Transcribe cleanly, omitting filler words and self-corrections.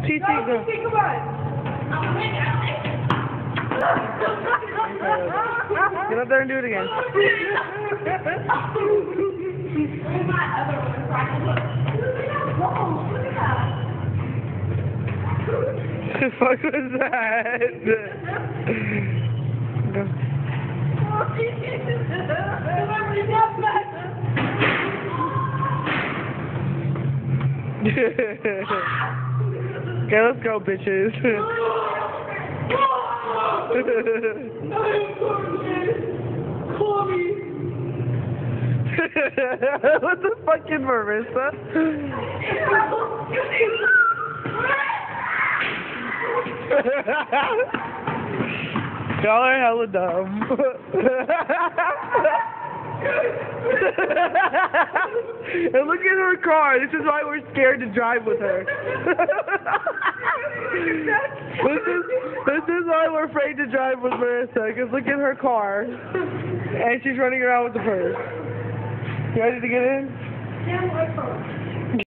TT, go. Come on. Get up there and do it again. The fuck was that? Go. Okay, let's go, bitches. What the fucking Marissa? Y'all are hella dumb. And look at her car. This is why we're scared to drive with her. This is why we're afraid to drive with Marissa, because look at her car. And she's running around with the purse. You ready to get in? Yeah,